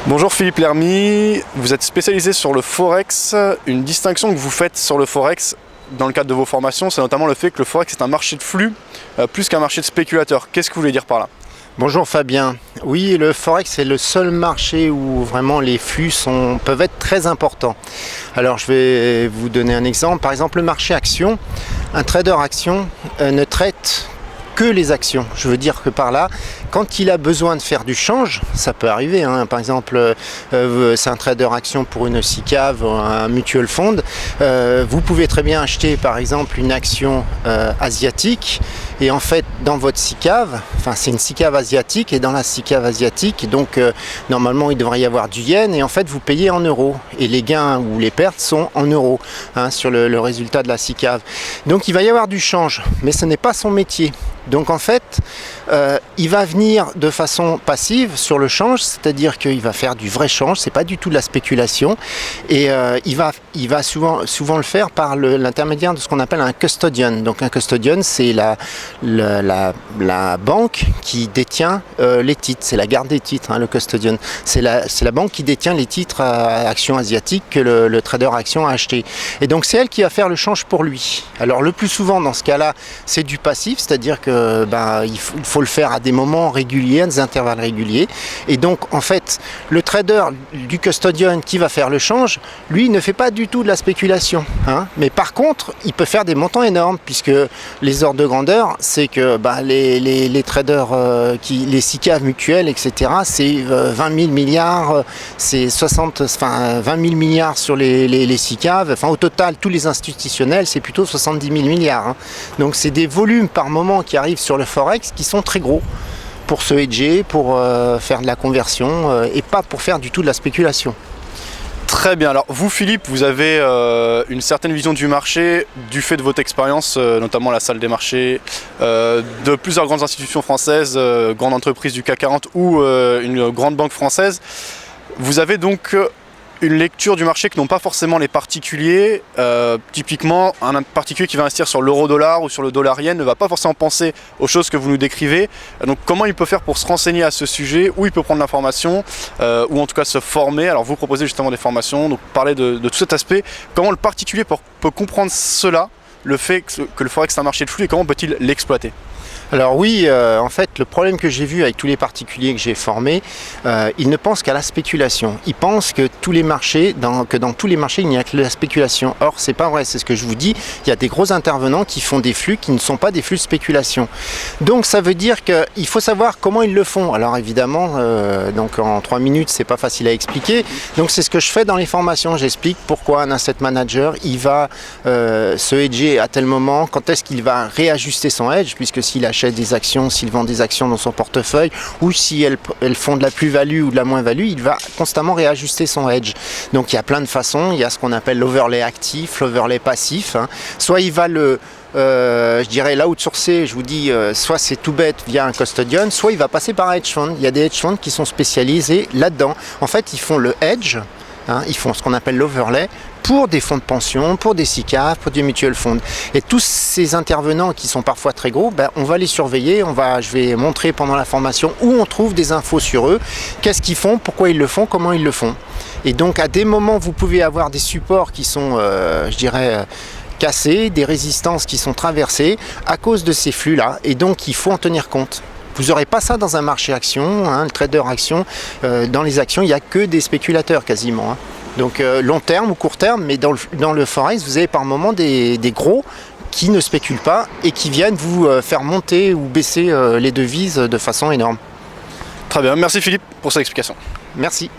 Bonjour Philippe Lermy, vous êtes spécialisé sur le Forex. Une distinction que vous faites sur le Forex dans le cadre de vos formations, c'est notamment le fait que le Forex est un marché de flux plus qu'un marché de spéculateurs. Qu'est-ce que vous voulez dire par là? Bonjour Fabien. Oui, le Forex est le seul marché où vraiment les flux peuvent être très importants. Alors je vais vous donner un exemple. Par exemple, le marché action, un trader action ne traite que les actions. Je veux dire que par là, quand il a besoin de faire du change, ça peut arriver, hein. Par exemple, c'est un trader action pour une SICAV, un mutual fund. Vous pouvez très bien acheter par exemple une action asiatique et en fait dans votre SICAV, enfin c'est une SICAV asiatique et dans la SICAV asiatique, donc normalement il devrait y avoir du yen et en fait vous payez en euros et les gains ou les pertes sont en euros, hein, sur le résultat de la SICAV. Donc il va y avoir du change, mais ce n'est pas son métier. Donc en fait, il va venir de façon passive sur le change, c'est-à-dire qu'il va faire du vrai change, c'est pas du tout de la spéculation, et il va souvent le faire par l'intermédiaire de ce qu'on appelle un custodian. Donc un custodian, c'est la banque qui détient les titres, c'est la garde des titres, hein, le custodian. C'est la banque qui détient les titres à actions asiatiques que le trader action a acheté. Et donc c'est elle qui va faire le change pour lui. Alors le plus souvent dans ce cas-là, c'est du passif, c'est-à-dire que il faut le faire à des moments réguliers, à des intervalles réguliers. Et donc, en fait, le trader du custodian qui va faire le change, lui, ne fait pas du tout de la spéculation, hein. Mais par contre, il peut faire des montants énormes, puisque les ordres de grandeur, c'est que les traders, les SICAV mutuels, etc., c'est 20 000 milliards, c'est 20 000 milliards sur les SICAV. Enfin, au total, tous les institutionnels, c'est plutôt 70 000 milliards. Hein. Donc, c'est des volumes par moment qui arrivent sur le Forex qui sont très gros pour se hedger, pour faire de la conversion et pas pour faire du tout de la spéculation. Très bien, alors vous Philippe, vous avez une certaine vision du marché du fait de votre expérience, notamment à la salle des marchés, de plusieurs grandes institutions françaises, grandes entreprises du CAC 40 ou une grande banque française. Vous avez donc une lecture du marché que n'ont pas forcément les particuliers. Typiquement, un particulier qui va investir sur l'euro-dollar ou sur le dollar-yen ne va pas forcément penser aux choses que vous nous décrivez. Donc comment il peut faire pour se renseigner à ce sujet, où il peut prendre l'information, ou en tout cas se former. Alors vous proposez justement des formations, donc parler de tout cet aspect. Comment le particulier peut comprendre cela, le fait que le Forex est un marché de flux, et comment peut-il l'exploiter? Alors oui, en fait, le problème que j'ai vu avec tous les particuliers que j'ai formés, ils ne pensent qu'à la spéculation. Ils pensent que dans tous les marchés, il n'y a que la spéculation. Or, c'est pas vrai, c'est ce que je vous dis. Il y a des gros intervenants qui font des flux qui ne sont pas des flux de spéculation. Donc, ça veut dire qu'il faut savoir comment ils le font. Alors, évidemment, donc en 3 minutes, c'est pas facile à expliquer. Donc, c'est ce que je fais dans les formations. J'explique pourquoi un asset manager, il va se hedger à tel moment, quand est-ce qu'il va réajuster son hedge, puisque s'il achète des actions, s'il vend des actions dans son portefeuille ou si elles font de la plus-value ou de la moins-value, il va constamment réajuster son hedge. Donc il y a plein de façons, il y a ce qu'on appelle l'overlay actif, l'overlay passif, hein. Soit il va je dirais l'outsourcer, je vous dis, soit c'est tout bête via un custodian, soit il va passer par un hedge fund. Il y a des hedge funds qui sont spécialisés là-dedans. En fait, ils font le hedge, hein, ils font ce qu'on appelle l'overlay pour des fonds de pension, pour des SICAV, pour des mutual funds. Et tous ces intervenants qui sont parfois très gros, on va les surveiller, je vais montrer pendant la formation où on trouve des infos sur eux, qu'est-ce qu'ils font, pourquoi ils le font, comment ils le font. Et donc à des moments, vous pouvez avoir des supports qui sont, je dirais, cassés, des résistances qui sont traversées à cause de ces flux-là, et donc il faut en tenir compte. Vous n'aurez pas ça dans un marché action, hein, le trader action. Dans les actions, il n'y a que des spéculateurs quasiment, hein. Donc long terme ou court terme, mais dans le Forex, vous avez par moment des gros qui ne spéculent pas et qui viennent vous faire monter ou baisser les devises de façon énorme. Très bien, merci Philippe pour cette explication. Merci.